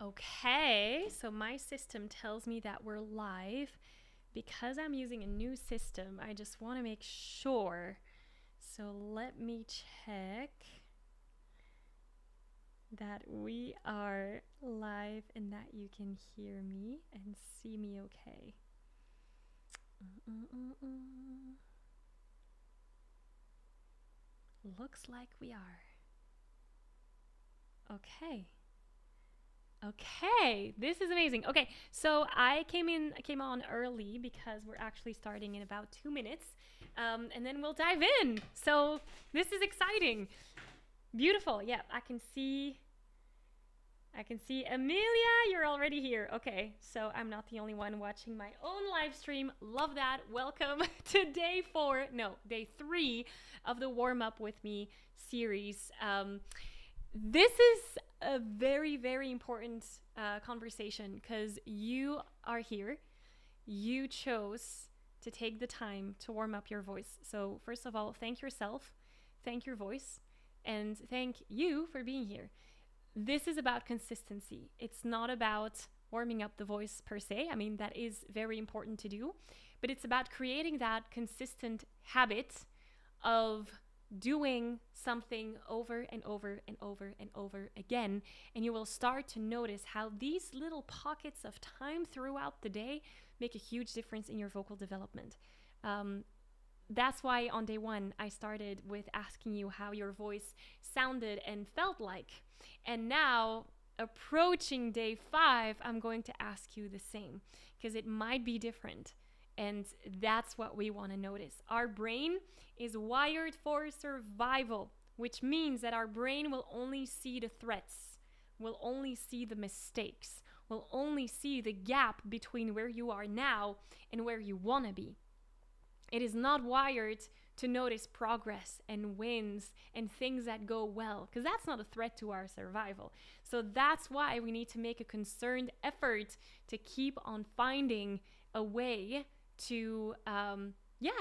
Okay, so my system tells me that we're live. Because I'm using a new system, I just want to make sure. So let me check that we are live and that you can hear me and see me okay. Looks like we are. Okay, this is amazing. Okay, so I came on early because we're actually starting in about 2 minutes, and then we'll dive in. So this is exciting, beautiful. Yeah, I can see Amelia. You're already here. Okay, so I'm not the only one watching my own live stream. Love that. Welcome to day 3 of the Warm Up With Me series. This is a very, very important conversation because you are here. You chose to take the time to warm up your voice. So first of all, thank yourself, thank your voice, and thank you for being here. This is about consistency. It's not about warming up the voice per se. I mean, that is very important to do, but it's about creating that consistent habit of doing something over and over and over and over again, and you will start to notice how these little pockets of time throughout the day make a huge difference in your vocal development. That's why on day 1 I started with asking you how your voice sounded and felt like, and now approaching day 5 I'm going to ask you the same because it might be different. And that's what we want to notice. Our brain is wired for survival, which means that our brain will only see the threats, will only see the mistakes, will only see the gap between where you are now and where you want to be. It is not wired to notice progress and wins and things that go well, because that's not a threat to our survival. So that's why we need to make a concerted effort to keep on finding a way to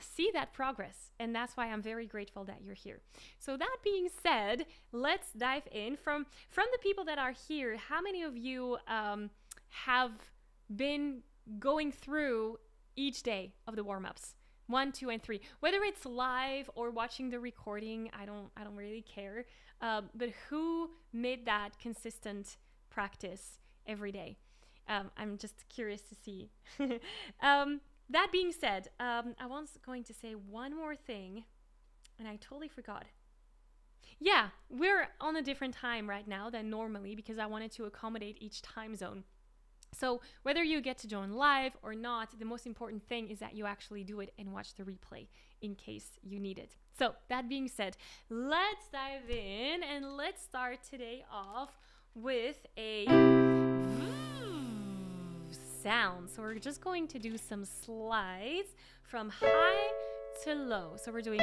see that progress. And that's why I'm very grateful that you're here. So that being said, let's dive in. From the people that are here, how many of you have been going through each day of the warm-ups? 1, 2, and 3. Whether it's live or watching the recording, I don't really care. But who made that consistent practice every day? I'm just curious to see. That being said, I was going to say one more thing, and I totally forgot. Yeah, we're on a different time right now than normally because I wanted to accommodate each time zone. So whether you get to join live or not, the most important thing is that you actually do it and watch the replay in case you need it. So that being said, let's dive in and let's start today off with a sound. So we're just going to do some slides from high to low. So we're doing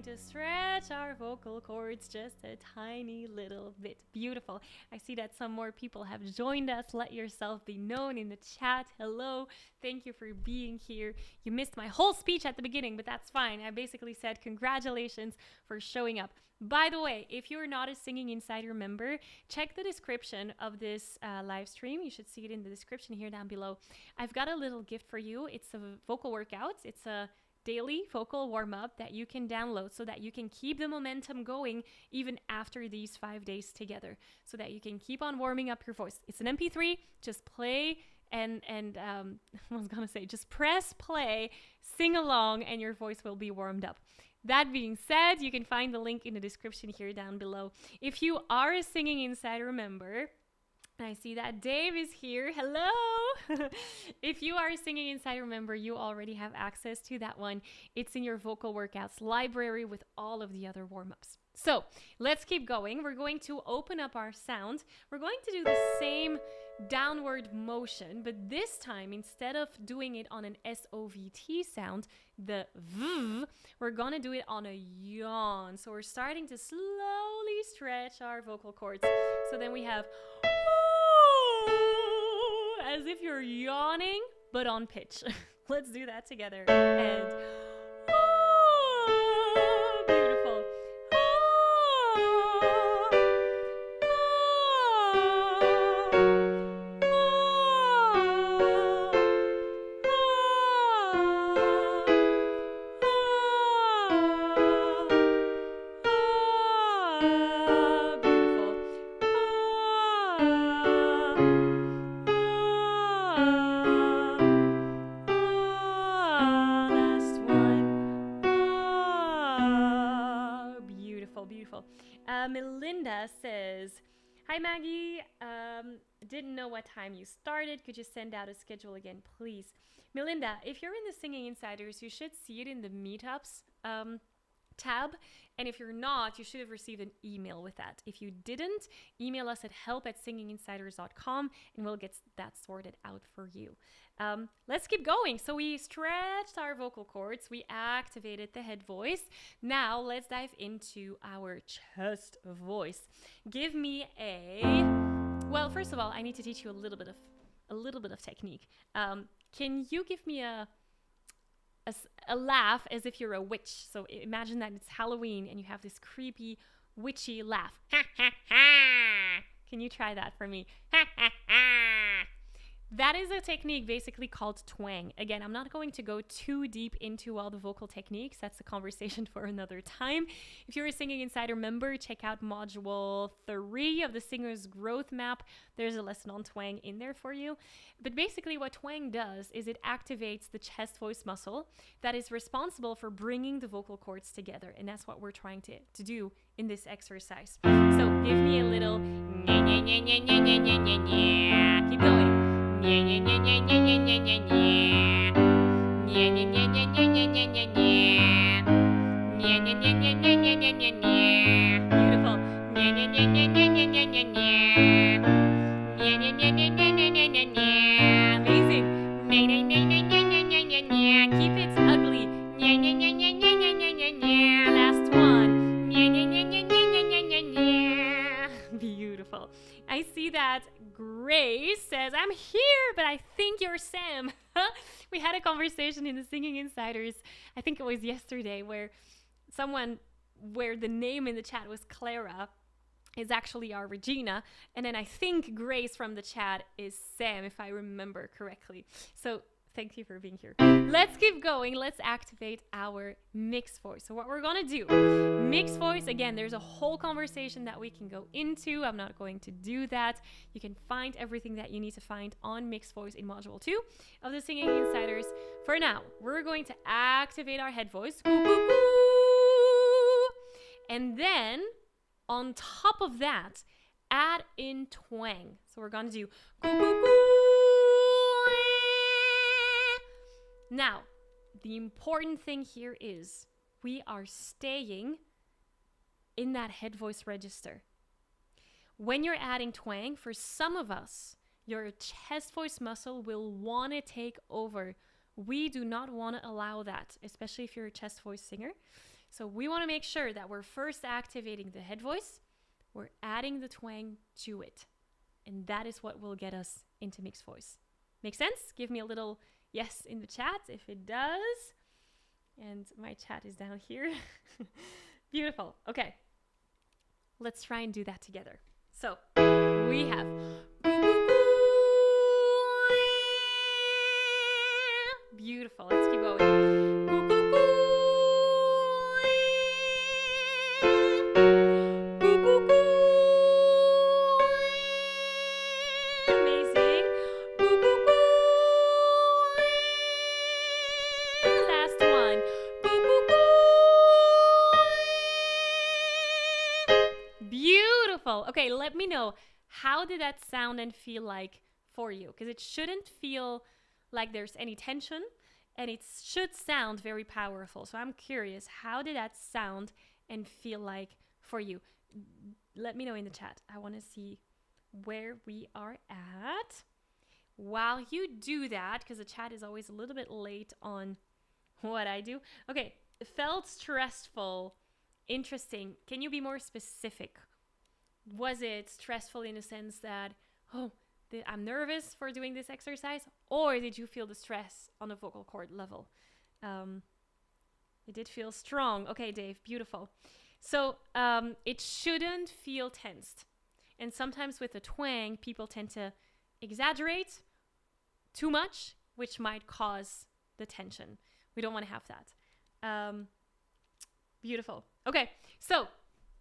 to stretch our vocal cords just a tiny little bit. Beautiful. I see that some more people have joined us. Let yourself be known in the chat. Hello. Thank you for being here. You missed my whole speech at the beginning, but that's fine. I basically said congratulations for showing up. By the way, if you're not a Singing Insider member, check the description of this live stream. You should see it in the description here down below. I've got a little gift for you. It's a vocal workout. It's a daily vocal warm-up that you can download so that you can keep the momentum going even after these 5 days together, so that you can keep on warming up your voice. It's an MP3. Just play and I was gonna say, just press play, sing along, and your voice will be warmed up. that being said, you can find the link in the description here down below. If you are a Singing Insider member, I see that Dave is here. Hello! If you are a Singing Insider member, you already have access to that one. It's in your vocal workouts library with all of the other warm-ups. So let's keep going. We're going to open up our sound. We're going to do the same downward motion, but this time, instead of doing it on an SOVT sound, the V, we're going to do it on a yawn. So we're starting to slowly stretch our vocal cords. So then we have as if you're yawning, but on pitch. Let's do that together. And beautiful. Melinda says, hi Maggie, didn't know what time you started. Could you send out a schedule again, please? Melinda, if you're in the Singing Insiders, you should see it in the meetups tab. And if you're not, you should have received an email with that. If you didn't, email us at help@singinginsiders.com and we'll get that sorted out for you. Let's keep going. So we stretched our vocal cords. We activated the head voice. Now let's dive into our chest voice. Give me well, first of all, I need to teach you a little bit of technique. Can you give me a laugh as if you're a witch? So imagine that it's Halloween and you have this creepy witchy laugh. Ha ha ha. Can you try that for me? Ha ha ha. That is a technique basically called twang. Again, I'm not going to go too deep into all the vocal techniques. That's a conversation for another time. If you're a Singing Insider member, check out module 3 of the Singer's Growth Map. There's a lesson on twang in there for you. But basically what twang does is it activates the chest voice muscle that is responsible for bringing the vocal cords together. And that's what we're trying to do in this exercise. So give me a little nya, nya, nya, nya, nya, nya, nya, nya, nya. Keep going. Nya, nya, nya, nya, nya, nya, nya, nya, nya. Nya, nya, nya, nya, nya, nya, nya, nya, nya. Nya, nya, nya, nya, nya, nya, nya, nya, nya. Beautiful. Nya, nya, nya, nya, nya, nya, nya, nya, nya. Nya, nya, nya, nya, nya, nya, nya, nya, nya. Amazing. Nya, nya, nya, nya, nya, nya, nya, nya, nya. Keep it ugly. Nya, nya, nya, nya, nya, nya, nya, nya, nya. Last one. Nya, nya, nya, nya, nya, nya, nya, nya, nya. Beautiful. I see that Grace says, I'm here, but I think you're Sam. We had a conversation in the Singing Insiders, I think it was yesterday, where the name in the chat was Clara, is actually our Regina. And then I think Grace from the chat is Sam, if I remember correctly. So thank you for being here. Let's keep going. Let's activate our mixed voice. So what we're going to do, mixed voice, again, there's a whole conversation that we can go into. I'm not going to do that. You can find everything that you need to find on mixed voice in module 2 of the Singing Insiders. For now, we're going to activate our head voice. And then on top of that, add in twang. So we're going to do Now, the important thing here is we are staying in that head voice register. When you're adding twang, for some of us, your chest voice muscle will want to take over. We do not want to allow that, especially if you're a chest voice singer. So we want to make sure that we're first activating the head voice, we're adding the twang to it. And that is what will get us into mixed voice. Make sense? Give me a little yes in the chat if it does. And my chat is down here. Beautiful. Okay. Let's try and do that together. So we have beautiful. Let's keep going. Beautiful. Okay, let me know. How did that sound and feel like for you? Because it shouldn't feel like there's any tension, and it should sound very powerful. So I'm curious, how did that sound and feel like for you? Let me know in the chat. I want to see where we are at. While you do that, because the chat is always a little bit late on what I do. Okay, felt stressful. Interesting. Can you be more specific? Was it stressful in the sense that, oh, I'm nervous for doing this exercise? Or did you feel the stress on a vocal cord level? It did feel strong. Okay, Dave, beautiful. So it shouldn't feel tensed. And sometimes with a twang, people tend to exaggerate too much, which might cause the tension. We don't want to have that. Beautiful. Okay, so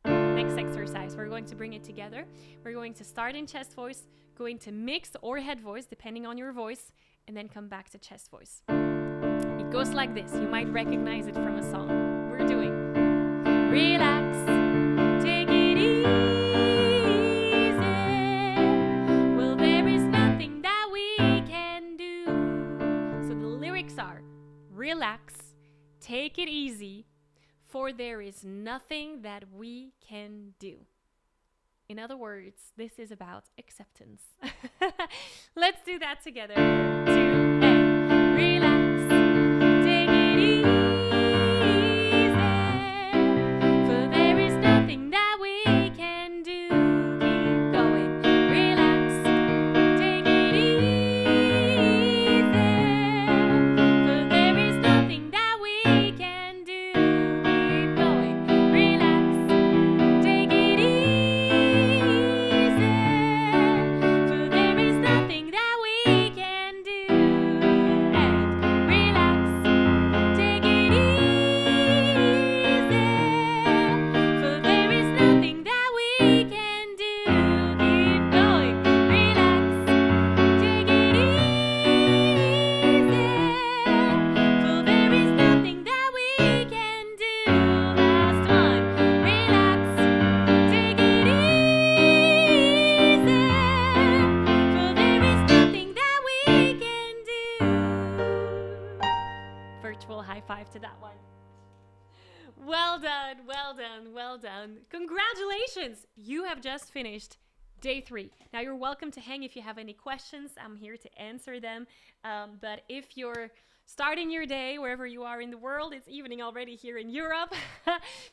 next exercise, we're going to bring it together. We're going to start in chest voice, going to mix or head voice, depending on your voice, and then come back to chest voice. It goes like this. You might recognize it from a song. We're doing relax, take it easy. Well, there is nothing that we can do. So the lyrics are relax, take it easy, for there is nothing that we can do. In other words, this is about acceptance. Let's do that together. 2 and relax, take it easy, for there is nothing that we can do. Keep going. Relax, take it easy, for there is nothing that we can do. Keep going. Relax, take it easy, for there is nothing that we can do. And relax, take it easy, for there is nothing that we can do. Keep going. Relax, take it easy, for there is nothing that we can do. Last one. Relax, take it easy, for there is nothing that we can do. Virtual high five to that one. Well done, well done, well done. Congratulations! You have just finished day 3. Now you're welcome to hang if you have any questions. I'm here to answer them. But if you're starting your day wherever you are in the world, it's evening already here in Europe.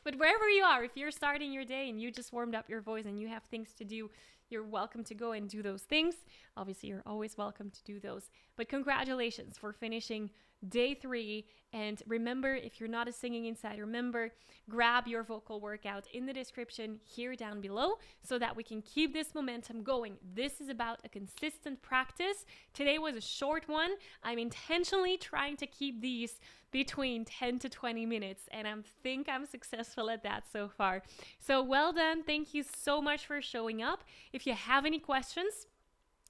But wherever you are, if you're starting your day and you just warmed up your voice and you have things to do, you're welcome to go and do those things. Obviously, you're always welcome to do those. But congratulations for finishing day 3. And remember, if you're not a singing insider member, grab your vocal workout in the description here down below so that we can keep this momentum going. This is about a consistent practice. Today was a short one. I'm intentionally trying to keep these between 10 to 20 minutes, and I think I'm successful at that so far. So well done. Thank you so much for showing up. If you have any questions,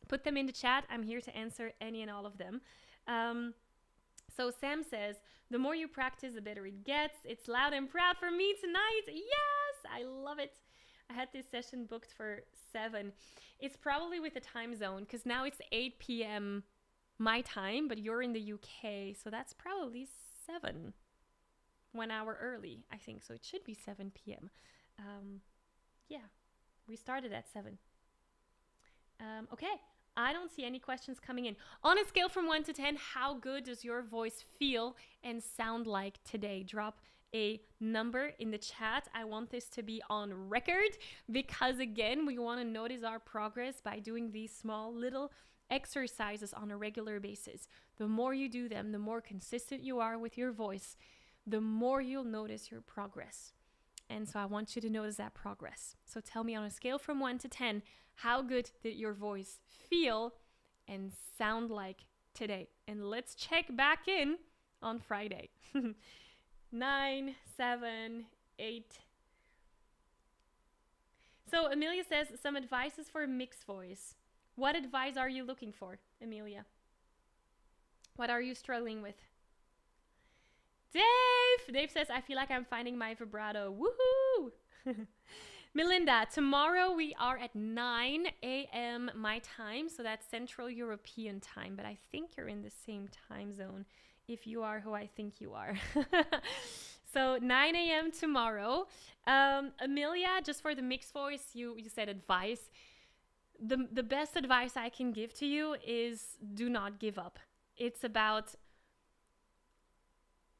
put them in the chat. I'm here to answer any and all of them. So Sam says, the more you practice, the better it gets. It's loud and proud for me tonight. Yes, I love it. I had this session booked for 7. It's probably with the time zone because now it's 8 p.m. my time, but you're in the UK. So that's probably 7. 1 hour early, I think. So it should be 7 p.m. Yeah, we started at 7. Okay. I don't see any questions coming in. On a scale from 1 to 10, how good does your voice feel and sound like today? Drop a number in the chat. I want this to be on record because, again, we want to notice our progress by doing these small little exercises on a regular basis. The more you do them, the more consistent you are with your voice, the more you'll notice your progress. And so I want you to notice that progress. So tell me on a scale from 1 to 10, how good did your voice feel and sound like today? And let's check back in on Friday. 9, 7, 8. So Amelia says, some advices for mixed voice. What advice are you looking for, Amelia? What are you struggling with? Dave says, I feel like I'm finding my vibrato. Woohoo! Melinda, tomorrow we are at 9 a.m. my time, so that's Central European time, but I think you're in the same time zone if you are who I think you are. So 9 a.m. tomorrow. Amelia, just for the mixed voice, you said advice. The best advice I can give to you is do not give up. It's about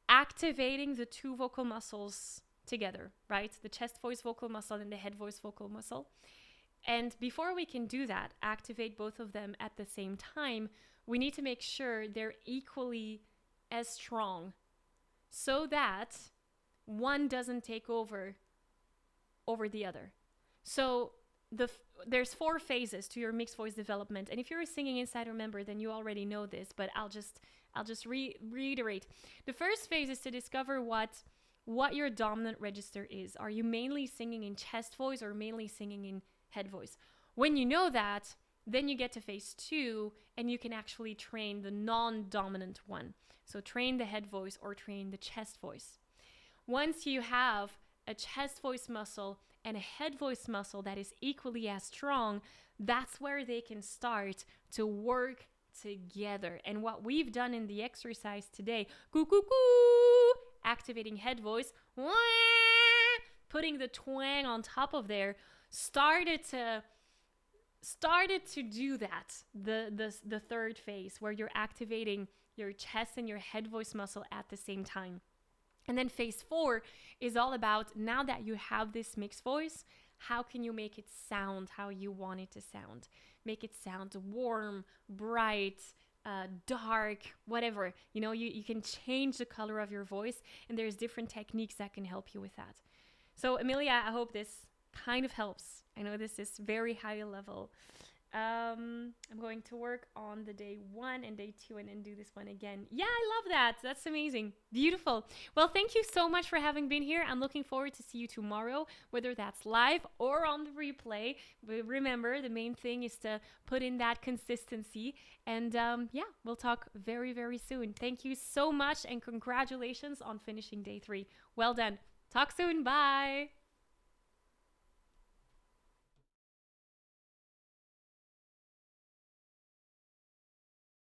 activating the two vocal muscles together, right? The chest voice vocal muscle and the head voice vocal muscle. And before we can do that, activate both of them at the same time, we need to make sure they're equally as strong so that one doesn't take over the other. So there's 4 phases to your mixed voice development. And if you're a Singing Insider member, then you already know this, but I'll just reiterate. The first phase is to discover what your dominant register is. Are you mainly singing in chest voice or mainly singing in head voice? When you know that, then you get to phase 2 and you can actually train the non-dominant one. So train the head voice or train the chest voice. Once you have a chest voice muscle and a head voice muscle that is equally as strong, that's where they can start to work together. And what we've done in the exercise today, coo coo coo, activating head voice, wah, putting the twang on top of there, started to do that. The third phase where you're activating your chest and your head voice muscle at the same time. And then phase 4 is all about, now that you have this mixed voice, how can you make it sound how you want it to sound? Make it sound warm, bright, dark, whatever. You know, you can change the color of your voice, and there's different techniques that can help you with that. So Amelia, I hope this kind of helps. I know this is very high level. I'm going to work on the day 1 and day 2 and then do this one again. Yeah, I love that. That's amazing. Beautiful. Well, thank you so much for having been here. I'm looking forward to see you tomorrow, whether that's live or on the replay. But remember, the main thing is to put in that consistency. And yeah, we'll talk very, very soon. Thank you so much and congratulations on finishing day 3. Well done. Talk soon. Bye.